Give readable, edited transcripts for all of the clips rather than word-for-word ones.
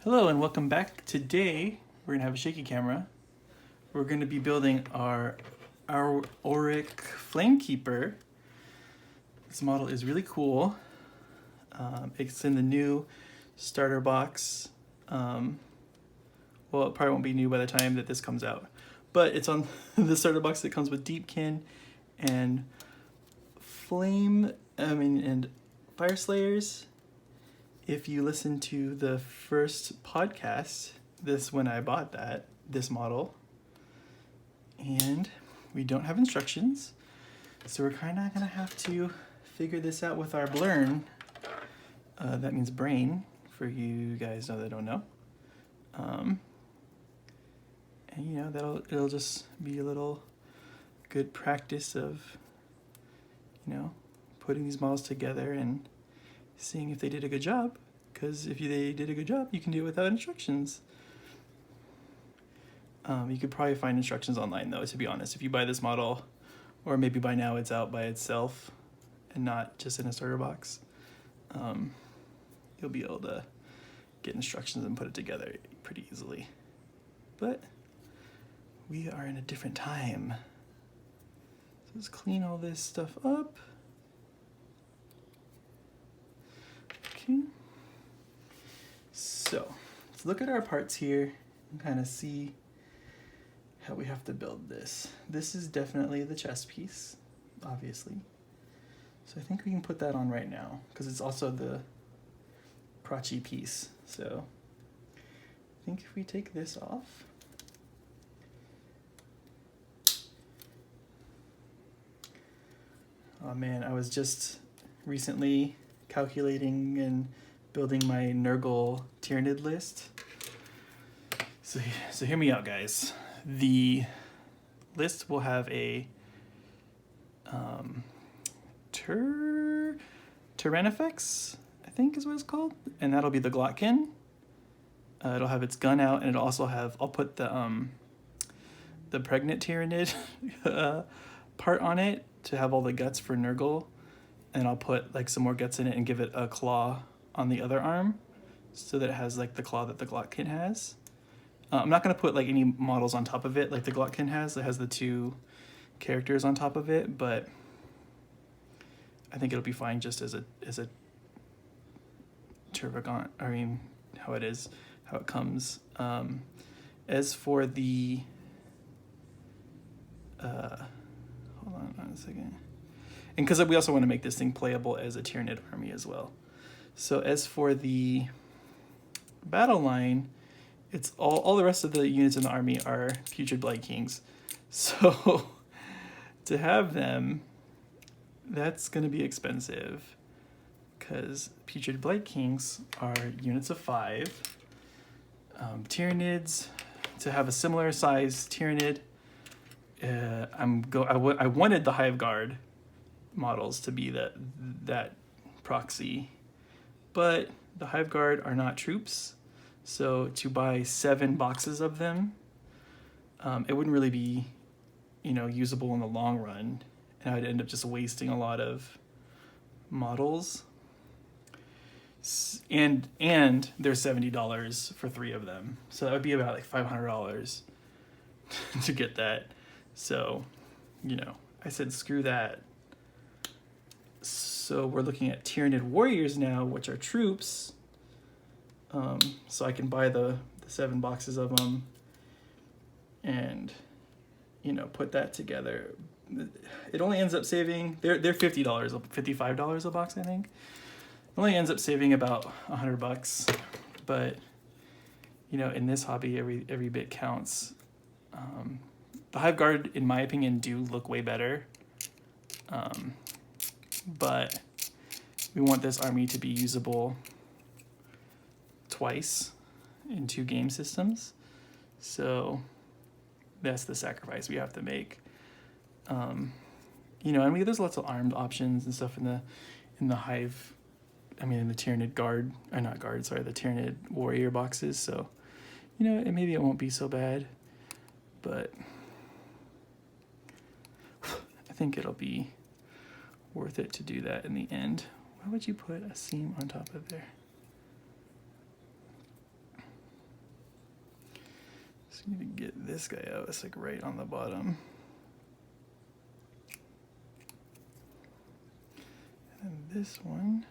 Hello and welcome back. Today we're gonna have a shaky camera. We're gonna be building our Auric Flamekeeper. This model is really cool. It's in the new starter box. Well, it probably won't be new by the time that this comes out, but it's on the starter box that comes with Deepkin and Fyreslayers. If you listen to the first podcast, when I bought this model, and we don't have instructions, so we're kind of gonna have to figure this out with our Blurn. That means brain for you guys that don't know. And you know it'll just be a little good practice of putting these models together and seeing if they did a good job, because if they did a good job, you can do it without instructions. You could probably find instructions online though, to be honest. If you buy this model, or maybe by now it's out by itself and not just in a starter box, you'll be able to get instructions and put it together pretty easily. But we are in a different time. So let's clean all this stuff up. Okay. So let's look at our parts here and kind of see how we have to build this. This is definitely the chest piece, obviously. So I think we can put that on right now because it's also the crotchy piece. So I think if we take this off, oh man, I was just recently calculating and building my Nurgle Tyranid list. So hear me out, guys. The list will have a Tyrannifex, I think is what it's called, and that'll be the Glotkin. It'll have its gun out, and it'll also have, I'll put the pregnant Tyranid part on it to have all the guts for Nurgle, and I'll put like some more guts in it and give it a claw on the other arm so that it has like the claw that the Glotkin has. I'm not going to put like any models on top of it like the Glotkin has. It has the two characters on top of it, but I think it'll be fine just as a Turbogon. I mean, how it comes. As for the hold on a second. And because we also want to make this thing playable as a Tyranid army as well. So as for the battle line, it's all the rest of the units in the army are Putrid Blight Kings. So to have them, that's going to be expensive because Putrid Blight Kings are units of 5. Tyranids, to have a similar size Tyranid, I wanted the Hive Guard models to be that proxy, but the Hive Guard are not troops, so to buy 7 boxes of them, it wouldn't really be usable in the long run, and I'd end up just wasting a lot of models, and they're $70 for 3 of them, so that would be about like $500 to get that. So I said screw that. So we're looking at Tyranid warriors now, which are troops. So I can buy the 7 boxes of them and put that together. It only ends up saving, they're $50, $55 a box, I think. It only ends up saving about $100, but in this hobby, every bit counts. The Hive Guard, in my opinion, do look way better. But we want this army to be usable twice in 2 game systems. So that's the sacrifice we have to make. And there's lots of armed options and stuff in the Hive, in the Tyranid Guard, or not Guard, sorry, the Tyranid Warrior boxes. So, maybe it won't be so bad, but I think it'll be worth it to do that in the end. Why would you put a seam on top of there? Just need to get this guy out. It's like right on the bottom. And this one.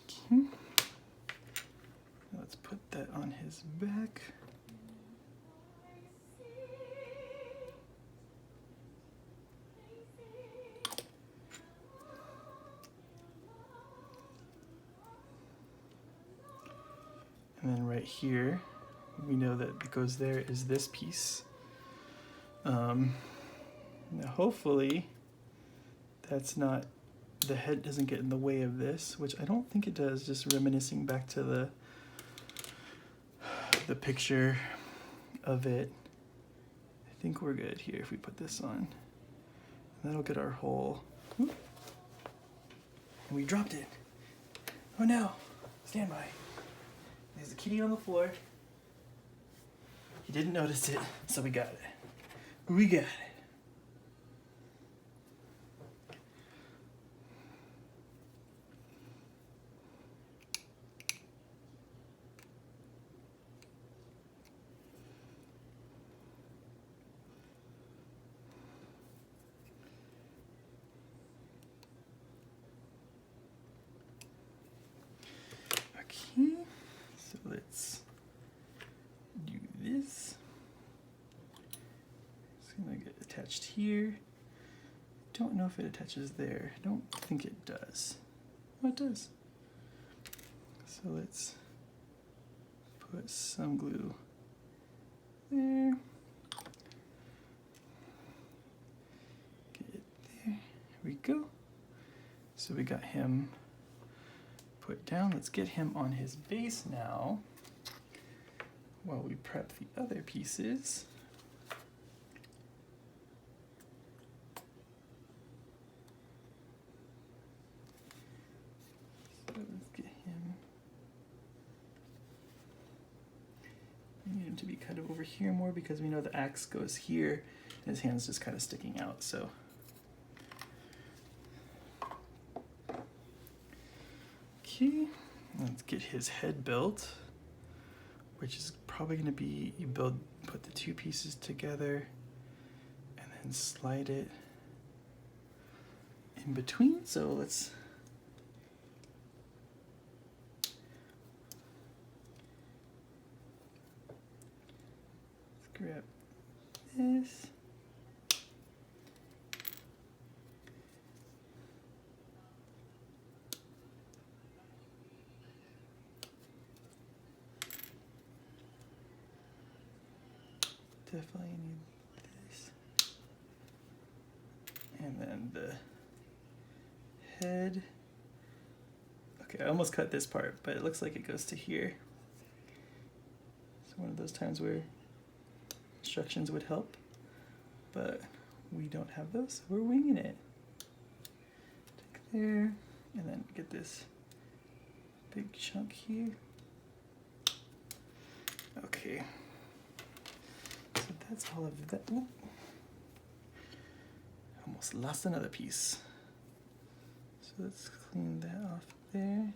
Okay. Let's put that on his back. And then right here, we know that what goes there is this piece. Now hopefully that's not, the head doesn't get in the way of this, which I don't think it does, just reminiscing back to the picture of it. I think we're good here if we put this on. And that'll get our hole. Whoop. And we dropped it. Oh no, stand by. There's a kitty on the floor. He didn't notice it, so we got it. We got it. Okay, so let's do this. It's gonna get attached here. Don't know if it attaches there. Don't think it does. Oh, it does. So let's put some glue there. Get it there. Here we go. So we got him put down. Let's get him on his base now while we prep the other pieces. So let's get him. We need him to be kind of over here more because we know the axe goes here and his hand's just kind of sticking out. So okay, let's get his head built, which is probably going to be, you put the two pieces together and then slide it in between. So let's grab this. Definitely need this. And then the head. Okay, I almost cut this part, but it looks like it goes to here. It's one of those times where instructions would help, but we don't have those, so we're winging it. Take there, and then get this big chunk here. Okay. So that's all of that. Ooh. Almost lost another piece. So let's clean that off there.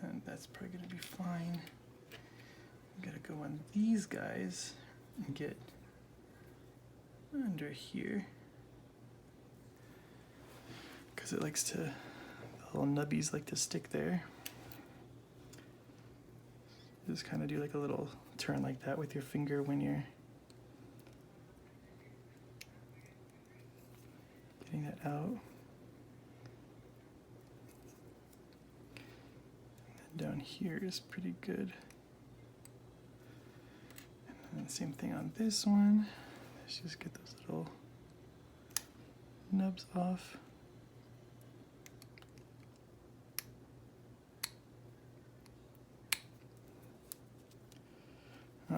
And that's probably gonna be fine. I'm gonna go on these guys and get under here. Because it likes to, the little nubbies like to stick there. Just kind of do like a little turn like that with your finger when you're getting that out. And then down here is pretty good. And then same thing on this one. Let's just get those little nubs off.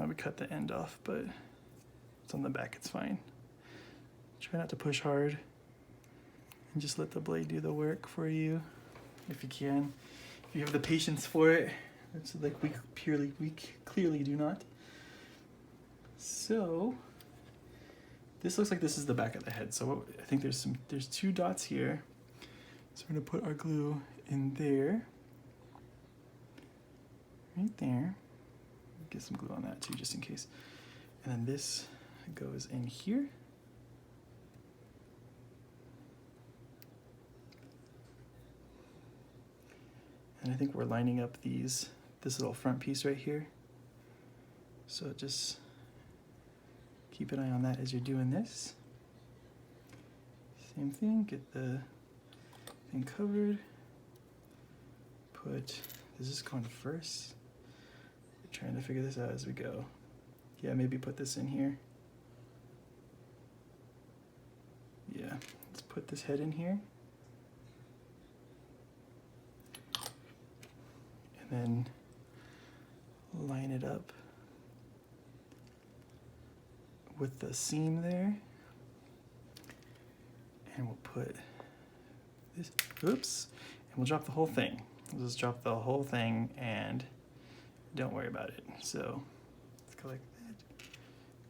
We cut the end off, but it's on the back, it's fine. Try not to push hard and just let the blade do the work for you if you can. If you have the patience for it, it's like we clearly do not. So this looks like this is the back of the head. So I think there's 2 dots here. So we're gonna put our glue in there, right there. Get some glue on that too, just in case. And then this goes in here. And I think we're lining up this little front piece right here. So just keep an eye on that as you're doing this. Same thing, get the thing covered. Is this going first? We're trying to figure this out as we go. Yeah, maybe put this in here. Yeah, let's put this head in here. And then line it up with the seam there. And we'll put this, oops, and we'll drop the whole thing. We'll just drop the whole thing and don't worry about it. So let's go like that.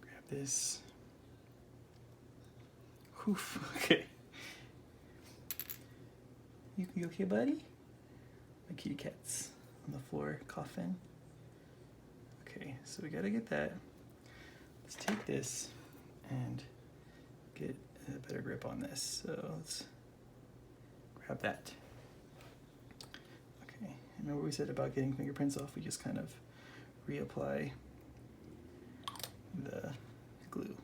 Grab this. Oof, okay. You okay, buddy? My kitty cat's on the floor coughing. Okay, so we gotta get that. Let's take this and get a better grip on this. So let's grab that. Okay, remember what we said about getting fingerprints off? We just kind of reapply the glue.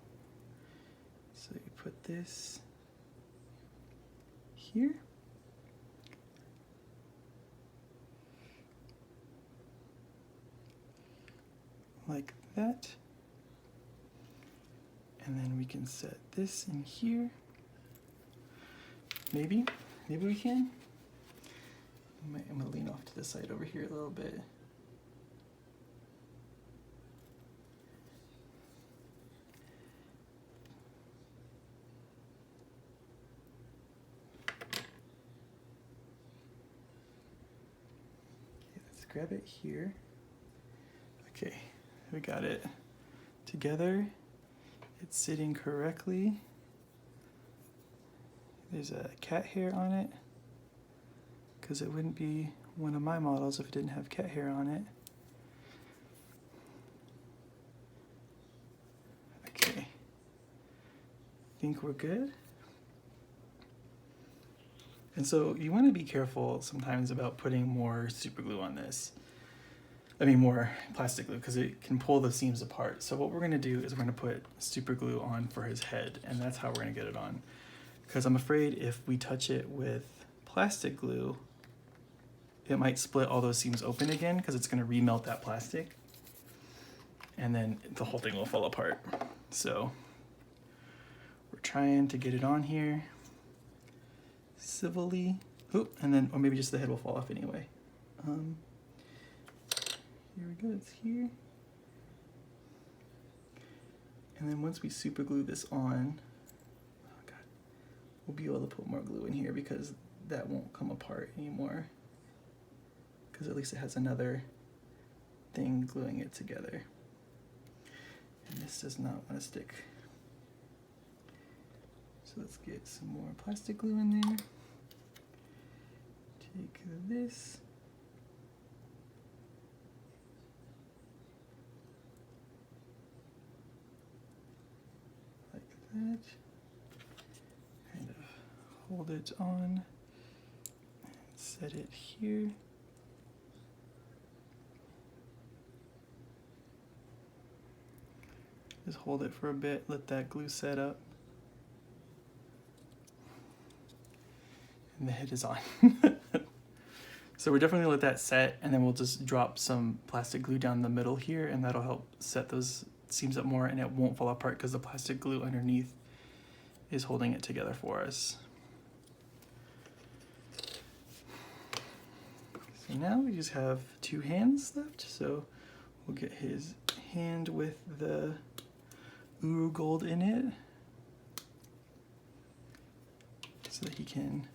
So you put this here. Like that. And then we can set this in here. Maybe we can. I'm gonna lean off to the side over here a little bit. Okay, let's grab it here. Okay, we got it together. It's sitting correctly. There's a cat hair on it, because it wouldn't be one of my models if it didn't have cat hair on it. Okay, think we're good. And so you want to be careful sometimes about putting more super glue on this. More plastic glue, because it can pull the seams apart. So what we're gonna do is we're gonna put super glue on for his head, and that's how we're gonna get it on. Because I'm afraid if we touch it with plastic glue, it might split all those seams open again, because it's gonna remelt that plastic, and then the whole thing will fall apart. So we're trying to get it on here civilly. Oop, and then, or maybe just the head will fall off anyway. Here we go, it's here. And then once we super glue this on, oh God, we'll be able to put more glue in here because that won't come apart anymore. Because at least it has another thing gluing it together. And this does not want to stick. So let's get some more plastic glue in there. Take this. That. Kind of hold it on and set it here. Just hold it for a bit, let that glue set up. And the head is on. So we're definitely gonna let that set, and then we'll just drop some plastic glue down the middle here, and that'll help set those seams up more, and it won't fall apart because the plastic glue underneath is holding it together for us. So now we just have 2 hands left, so we'll get his hand with the Uru gold in it so that he can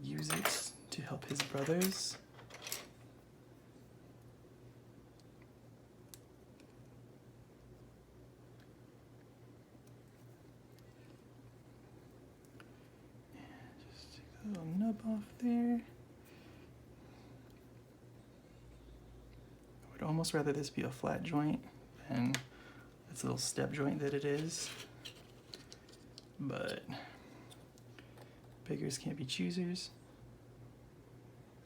use it to help his brothers. little nub off there. I would almost rather this be a flat joint than it's a little step joint that it is. But beggars can't be choosers.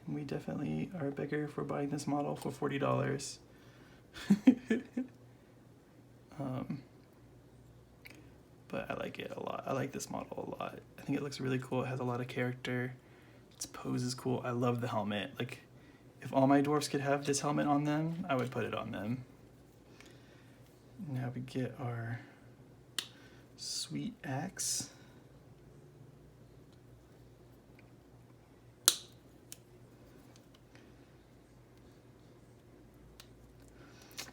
And we definitely are a beggar for buying this model for $40. But I like it a lot. I like this model a lot. I think it looks really cool. It has a lot of character. Its pose is cool. I love the helmet. Like, if all my dwarfs could have this helmet on them, I would put it on them. Now we get our sweet axe.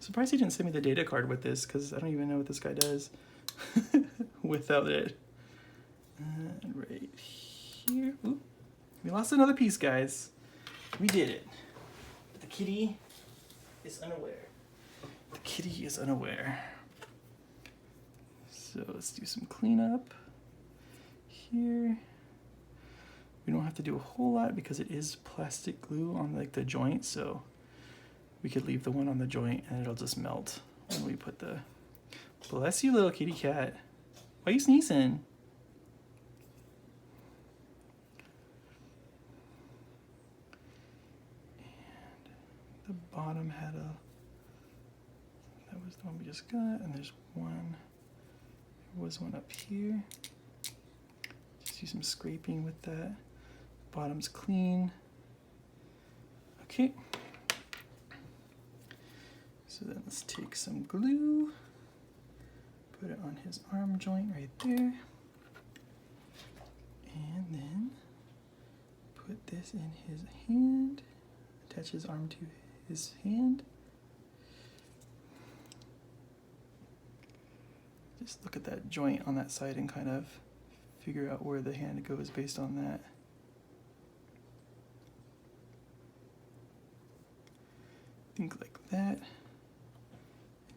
Surprised he didn't send me the data card with this, because I don't even know what this guy does without it. And right here. Oop. We lost another piece, guys. We did it. But the kitty is unaware. The kitty is unaware. So let's do some cleanup here. We don't have to do a whole lot because it is plastic glue on like the joint, so we could leave the one on the joint and it'll just melt when we put the... Bless you, little kitty cat. Why are you sneezing? And the bottom had a... That was the one we just got, and there's one... There was one up here. Just do some scraping with that. Bottom's clean. Okay. So then let's take some glue, put it on his arm joint right there, and then put this in his hand, attach his arm to his hand. Just look at that joint on that side and kind of figure out where the hand goes based on that. Think like that.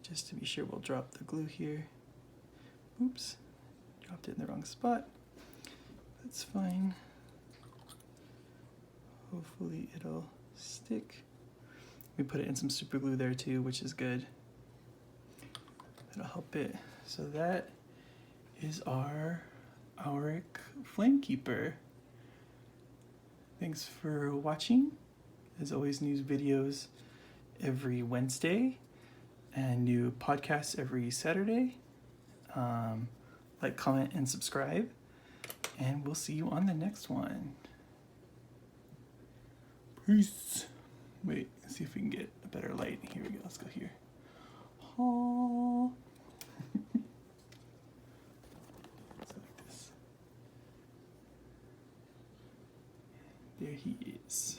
Just to be sure, we'll drop the glue here. Oops, dropped it in the wrong spot. That's fine. Hopefully it'll stick. We put it in some super glue there too, which is good. That'll help it. So that is our Auric Flamekeeper. Thanks for watching. As always, new videos every Wednesday and new podcasts every Saturday. Like, comment, and subscribe, and we'll see you on the next one. Peace. Wait, let's see if we can get a better light. Here we go. Let's go here. Oh. Like this. There he is.